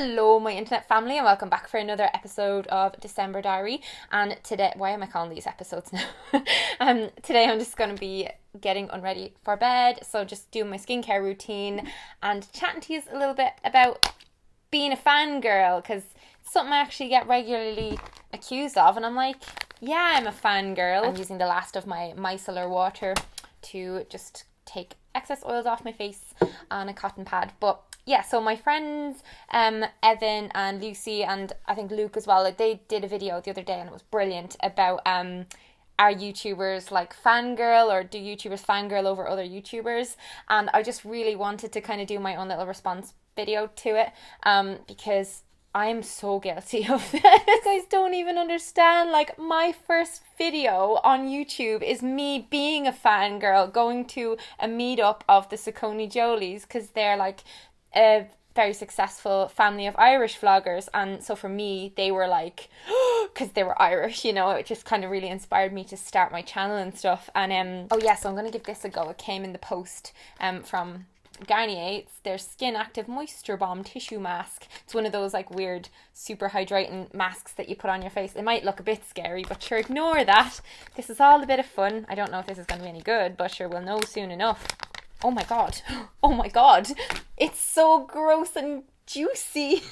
Hello my internet family and welcome back for another episode of December Diary. And today, why am I calling these episodes now? Today I'm just going to be getting unready for bed, so just doing my skincare routine and chatting to you a little bit about being a fangirl, because it's something I actually get regularly accused of, and I'm like, yeah, I'm a fangirl. I'm using the last of my micellar water to just take excess oils off my face on a cotton pad. But yeah, so my friends Evan and Lucy and I think Luke as well, they did a video the other day and it was brilliant about are YouTubers like fangirl, or do YouTubers fangirl over other YouTubers? And I just really wanted to kind of do my own little response video to it because I'm so guilty of this. You guys don't even understand. Like, my first video on YouTube is me being a fangirl, going to a meetup of the SacconeJolys, because they're like a very successful family of Irish vloggers, and so for me they were like, because they were Irish, you know, it just kind of really inspired me to start my channel and stuff. And oh yeah, so I'm gonna give this a go. It came in the post from Garnier. It's their Skin Active Moisture Bomb Tissue Mask. It's one of those like weird super hydrating masks that you put on your face. It might look a bit scary, but sure, ignore that. This is all a bit of fun. I don't know if this is going to be any good, but sure, we'll know soon enough. Oh my god. Oh my god. It's so gross and juicy.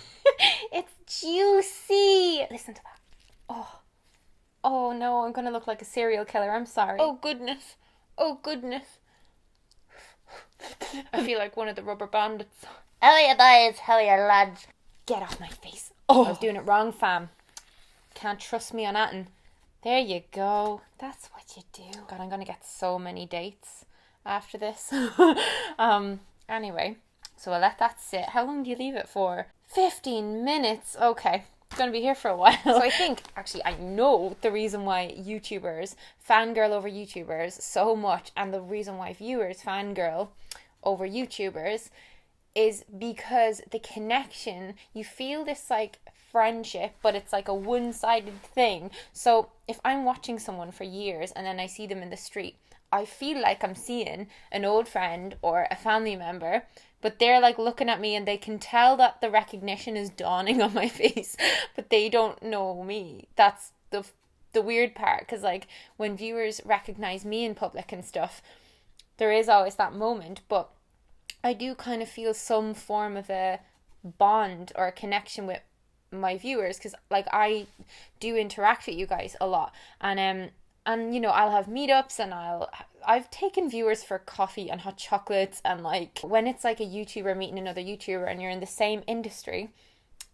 It's juicy. Listen to that. Oh. Oh no, I'm going to look like a serial killer. I'm sorry. Oh goodness. Oh goodness. I feel like one of the rubber bandits. Hell yeah, boys. Hell yeah, lads. Get off my face. Oh, I was doing it wrong, fam. Can't trust me on that. There you go. That's what you do. God, I'm going to get so many dates after this. Anyway, so I'll let that sit. How long do you leave it for? 15 minutes. Okay. It's going to be here for a while. So I think, actually, I know the reason why YouTubers fangirl over YouTubers so much, and the reason why viewers fangirl over YouTubers is because the connection, you feel this like friendship, but it's like a one-sided thing. So if I'm watching someone for years and then I see them in the street, I feel like I'm seeing an old friend or a family member, but they're like looking at me and they can tell that the recognition is dawning on my face, but they don't know me. That's the weird part, because like when viewers recognize me in public and stuff, there is always that moment, but I do kind of feel some form of a bond or a connection with my viewers, because like I do interact with you guys a lot, and you know, I'll have meetups and I've taken viewers for coffee and hot chocolates, and like when it's like a YouTuber meeting another YouTuber and you're in the same industry,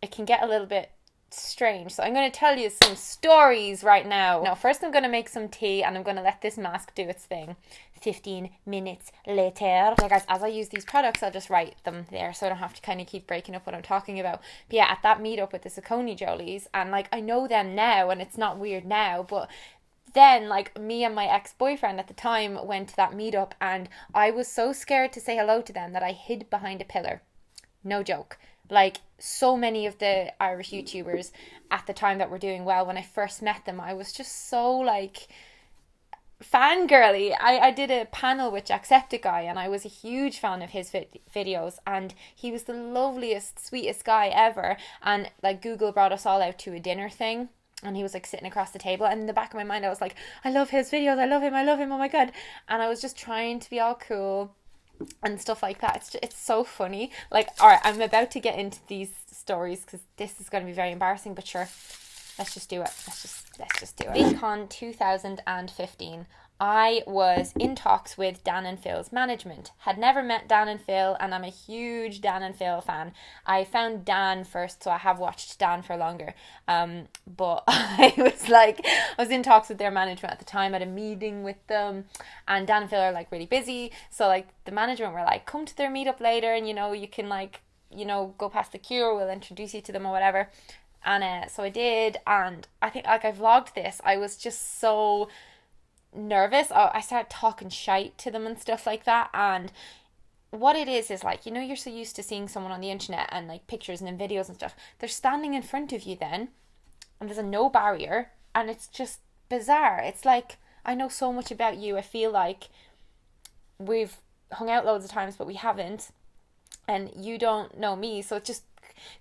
it can get a little bit strange. So I'm going to tell you some stories right now. Now, first I'm going to make some tea and I'm going to let this mask do its thing. 15 minutes later. Okay guys, as I use these products, I'll just write them there so I don't have to kind of keep breaking up what I'm talking about. But yeah, at that meetup with the SacconeJolys, and like I know them now and it's not weird now, but then like me and my ex-boyfriend at the time went to that meetup and I was so scared to say hello to them that I hid behind a pillar. No joke. Like so many of the Irish YouTubers at the time that were doing well, when I first met them, I was just so like fangirly. I did a panel with JackSepticEye and I was a huge fan of his videos, and he was the loveliest, sweetest guy ever. And like Google brought us all out to a dinner thing, and he was like sitting across the table, and in the back of my mind I was like, I love his videos, I love him, oh my god. And I was just trying to be all cool and stuff like that. It's so funny. Like, alright, I'm about to get into these stories because this is going to be very embarrassing, but sure, let's just do it. Let's just do it. VidCon 2015. I was in talks with Dan and Phil's management. Had never met Dan and Phil, and I'm a huge Dan and Phil fan. I found Dan first, so I have watched Dan for longer. But I was in talks with their management at the time, at a meeting with them, and Dan and Phil are like really busy. So like the management were like, come to their meetup later, and you know, you can like, you know, go past the queue, or we'll introduce you to them or whatever. And so I did, and I think like I vlogged this. I was just so nervous. I started talking shite to them and stuff like that, and what it is like, you know, you're so used to seeing someone on the internet and like pictures and in videos and stuff. They're standing in front of you then, and there's no barrier, and it's just bizarre. It's like, I know so much about you. I feel like we've hung out loads of times, but we haven't, and you don't know me, so it's just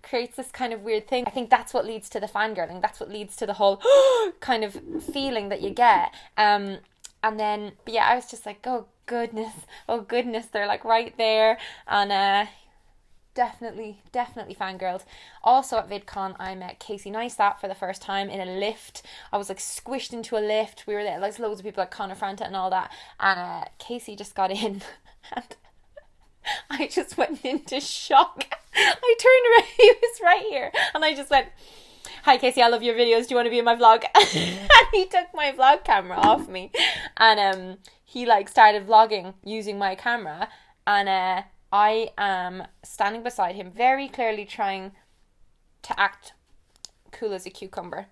creates this kind of weird thing. I think that's what leads to the fangirling. That's what leads to the whole kind of feeling that you get. And then, but yeah, I was just like, oh goodness, they're like right there. And definitely fangirled. Also at VidCon, I met Casey Neistat for the first time in a lift. I was like squished into a lift. We were there, like loads of people like Connor Franta and all that. And Casey just got in and I just went into shock. I turned around, he was right here, and I just went, hi Casey, I love your videos, do you want to be in my vlog? And he took my vlog camera off me, and he like started vlogging using my camera, and I am standing beside him, very clearly trying to act cool as a cucumber.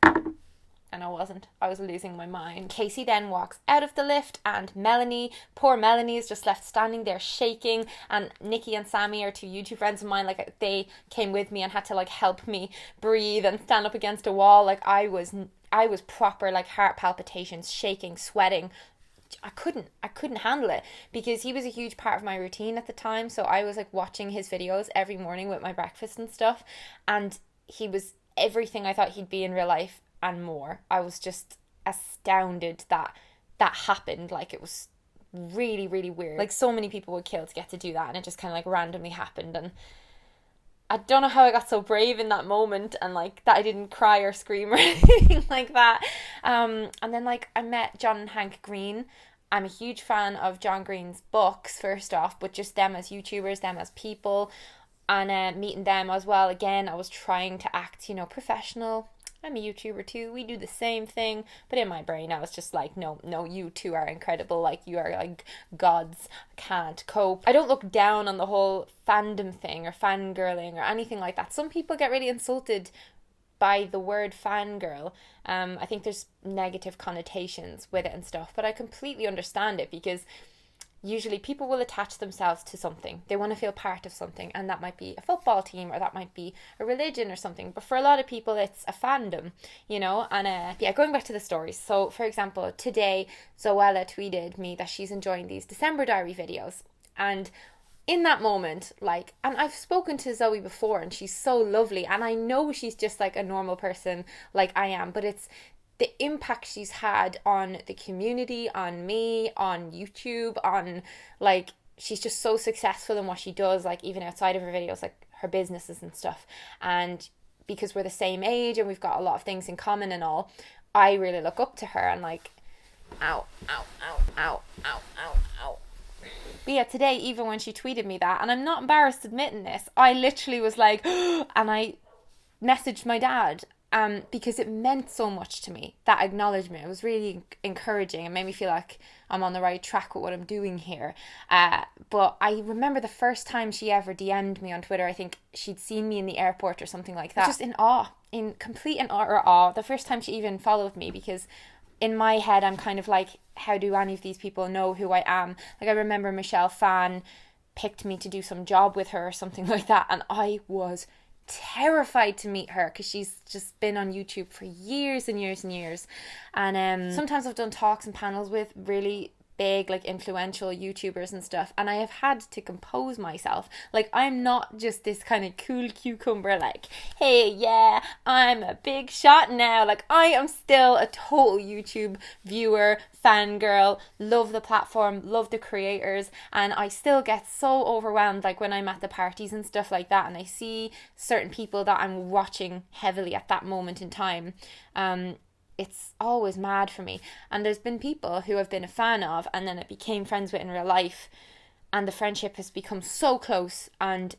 And I wasn't. I was losing my mind. Casey then walks out of the lift, and Melanie, poor Melanie, is just left standing there shaking. And Nikki and Sammy are two YouTube friends of mine. Like, they came with me and had to like help me breathe and stand up against a wall. Like, I was proper like heart palpitations, shaking, sweating. I couldn't handle it, because he was a huge part of my routine at the time. So I was like watching his videos every morning with my breakfast and stuff, and he was everything I thought he'd be in real life and more. I was just astounded that happened. Like, it was really, really weird. Like, so many people would kill to get to do that, and it just kind of like randomly happened. And I don't know how I got so brave in that moment, and like that I didn't cry or scream or anything like that. And then like I met John and Hank Green. I'm a huge fan of John Green's books, first off, but just them as YouTubers, them as people, and meeting them as well. Again, I was trying to act, professional. I'm a YouTuber too. We do the same thing. But in my brain, I was just like, no, you two are incredible. Like, you are like gods. I can't cope. I don't look down on the whole fandom thing or fangirling or anything like that. Some people get really insulted by the word fangirl. I think there's negative connotations with it and stuff. But I completely understand it, because usually people will attach themselves to something. They want to feel part of something, and that might be a football team, or that might be a religion or something. But for a lot of people, it's a fandom, And yeah, going back to the stories. So, for example, today, Zoella tweeted me that she's enjoying these December diary videos. And in that moment, like, and I've spoken to Zoe before, and she's so lovely. And I know she's just like a normal person like I am, but it's the impact she's had on the community, on me, on YouTube, on like, she's just so successful in what she does, like even outside of her videos, like her businesses and stuff. And because we're the same age and we've got a lot of things in common and all, I really look up to her, and like, ow. But yeah, today, even when she tweeted me that, and I'm not embarrassed admitting this, I literally was like, and I messaged my dad. Because it meant so much to me, that acknowledgement. It was really encouraging. It made me feel like I'm on the right track with what I'm doing here. But I remember the first time she ever DM'd me on Twitter, I think she'd seen me in the airport or something like that. Just in awe, in complete and utter awe. The first time she even followed me, because in my head, I'm kind of like, how do any of these people know who I am? Like, I remember Michelle Phan picked me to do some job with her or something like that, and I was terrified to meet her, because she's just been on YouTube for years and years and years. And sometimes I've done talks and panels with really big, like, influential YouTubers and stuff, and I have had to compose myself. Like, I'm not just this kind of cool cucumber, like, hey, yeah, I'm a big shot now. Like, I am still a total YouTube viewer, fangirl, love the platform, love the creators, and I still get so overwhelmed, like, when I'm at the parties and stuff like that, and I see certain people that I'm watching heavily at that moment in time. It's always mad for me. And there's been people who I've been a fan of, and then it became friends with in real life, and the friendship has become so close, and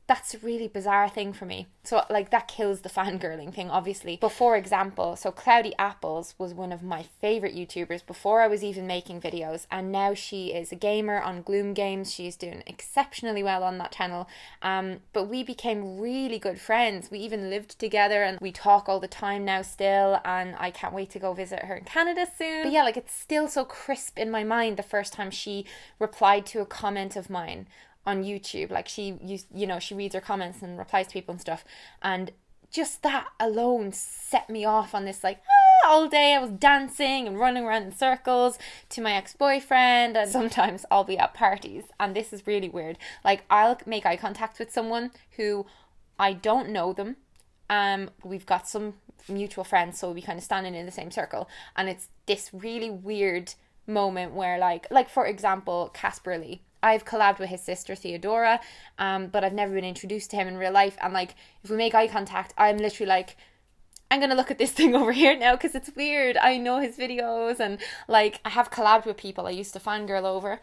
that's a really bizarre thing for me. So, like, that kills the fangirling thing, obviously. But for example, so Cloudy Apples was one of my favourite YouTubers before I was even making videos, and now she is a gamer on GloomGames. She's doing exceptionally well on that channel. But we became really good friends. We even lived together, and we talk all the time now still, and I can't wait to go visit her in Canada soon. But yeah, like, it's still so crisp in my mind the first time she replied to a comment of mine on YouTube. Like, she reads her comments and replies to people and stuff, and just that alone set me off on this, like, all day I was dancing and running around in circles to my ex-boyfriend. And sometimes I'll be at parties, and this is really weird, like, I'll make eye contact with someone who I don't know them. We've got some mutual friends, so we kind of standing in the same circle, and it's this really weird moment where like for example, Casperly. I've collabed with his sister Theodora, but I've never been introduced to him in real life, and like if we make eye contact, I'm literally like, I'm gonna look at this thing over here now because it's weird. I know his videos, and like I have collabed with people I used to fangirl over.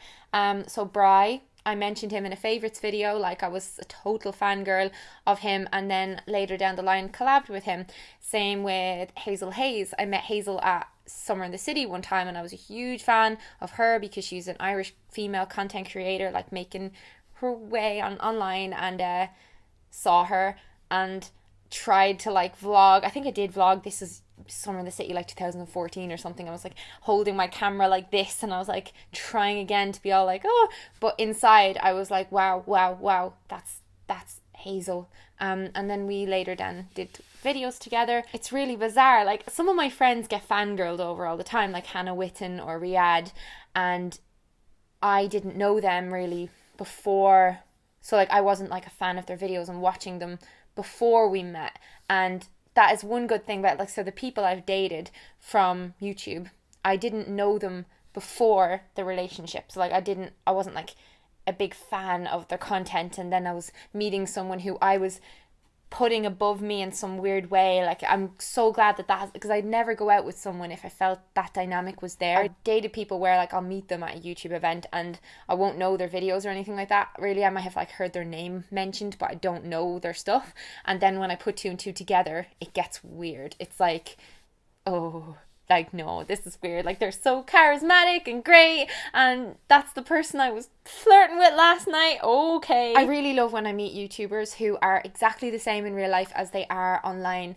So Bry, I mentioned him in a favourites video, like I was a total fangirl of him, and then later down the line collabed with him. Same with Hazel Hayes. I met Hazel at Summer in the City one time, and I was a huge fan of her because she's an Irish female content creator, like making her way online, and saw her and tried to like vlog. I think I did vlog. This is Summer in the City like 2014 or something. I was like holding my camera like this, and I was like trying again to be all like, oh, but inside I was like, wow, that's Hazel. And then we later then did videos together. It's really bizarre. Like some of my friends get fangirled over all the time, like Hannah Witten or Riyadh, and I didn't know them really before, so like I wasn't like a fan of their videos and watching them before we met. And that is one good thing about, like, so the people I've dated from YouTube, I didn't know them before the relationship. So like I wasn't like a big fan of their content, and then I was meeting someone who I was putting above me in some weird way. Like I'm so glad that because I'd never go out with someone if I felt that dynamic was there. I dated people where like I'll meet them at a YouTube event and I won't know their videos or anything like that really. I might have like heard their name mentioned, but I don't know their stuff, and then when I put two and two together, it gets weird. It's like, oh, like, no, this is weird. Like, they're so charismatic and great, and that's the person I was flirting with last night. Okay. I really love when I meet YouTubers who are exactly the same in real life as they are online.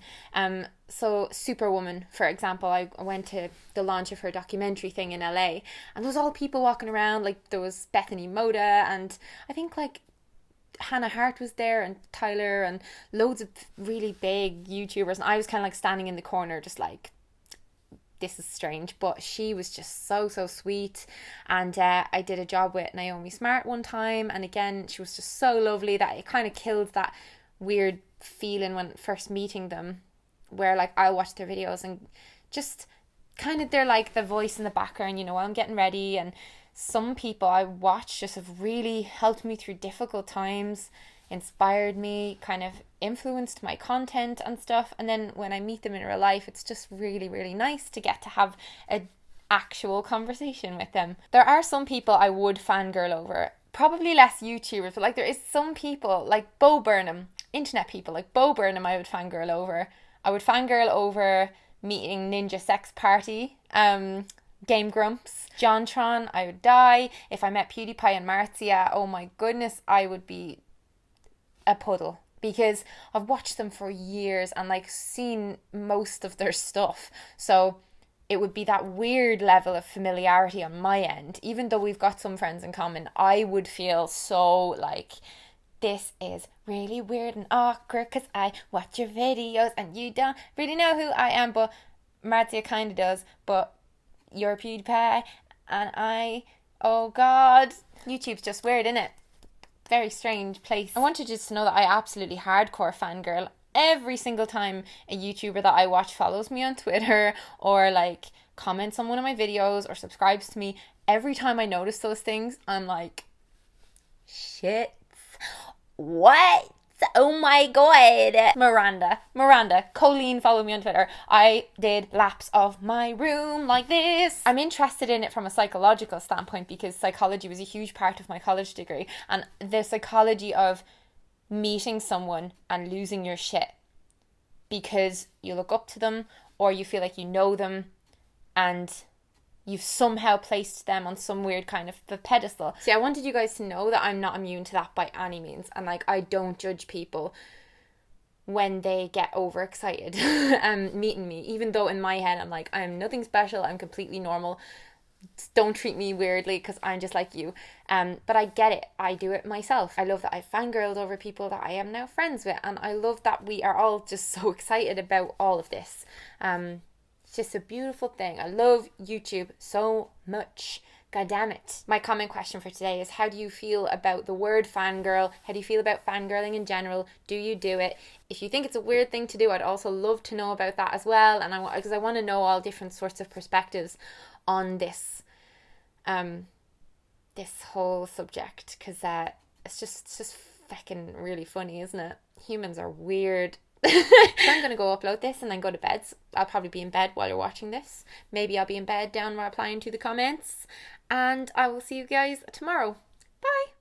So Superwoman, for example, I went to the launch of her documentary thing in LA, and there was all people walking around. Like, there was Bethany Moda, and I think like Hannah Hart was there, and Tyler, and loads of really big YouTubers, and I was kind of like standing in the corner just like, this is strange. But she was just so sweet, and I did a job with Naomi Smart one time, and again she was just so lovely that it kind of killed that weird feeling when first meeting them, where like I'll watch their videos and just kind of they're like the voice in the background, you know, while I'm getting ready. And some people I watch just have really helped me through difficult times, inspired me, kind of influenced my content and stuff. And then when I meet them in real life, it's just really nice to get to have an actual conversation with them. There are some people I would fangirl over, probably less YouTubers, but like there is some people like Bo Burnham, internet people like Bo Burnham I would fangirl over. I would fangirl over meeting Ninja Sex Party, Game Grumps, JonTron. I would die. If I met Pewdiepie and Marzia, oh my goodness, I would be a puddle, because I've watched them for years and like seen most of their stuff. So it would be that weird level of familiarity on my end. Even though we've got some friends in common, I would feel so like, this is really weird and awkward because I watch your videos and you don't really know who I am. But Marzia kind of does. But you're PewDiePie and I, oh God, YouTube's just weird, innit? Very strange place. I want you just to know that I absolutely hardcore fangirl every single time a YouTuber that I watch follows me on Twitter or like comments on one of my videos or subscribes to me. Every time I notice those things, I'm like, shit, what? Oh my God. Miranda, Colleen, follow me on Twitter. I did laps of my room like this. I'm interested in it from a psychological standpoint because psychology was a huge part of my college degree, and the psychology of meeting someone and losing your shit because you look up to them or you feel like you know them and you've somehow placed them on some weird kind of a pedestal. See, I wanted you guys to know that I'm not immune to that by any means. And like, I don't judge people when they get overexcited meeting me, even though in my head I'm like, I'm nothing special, I'm completely normal. Don't treat me weirdly because I'm just like you. But I get it. I do it myself. I love that I fangirled over people that I am now friends with, and I love that we are all just so excited about all of this. It's just a beautiful thing. I love YouTube so much God damn it. My comment question for today is, how do you feel about the word fangirl? How do you feel about fangirling in general? Do you do it? If you think it's a weird thing to do, I'd also love to know about that as well. And because I want to know all different sorts of perspectives on this this whole subject, because it's just fucking really funny, isn't it? Humans are weird. So I'm going to go upload this and then go to bed. I'll probably be in bed while you're watching this. Maybe I'll be in bed down replying to the comments. And I will see you guys tomorrow. Bye.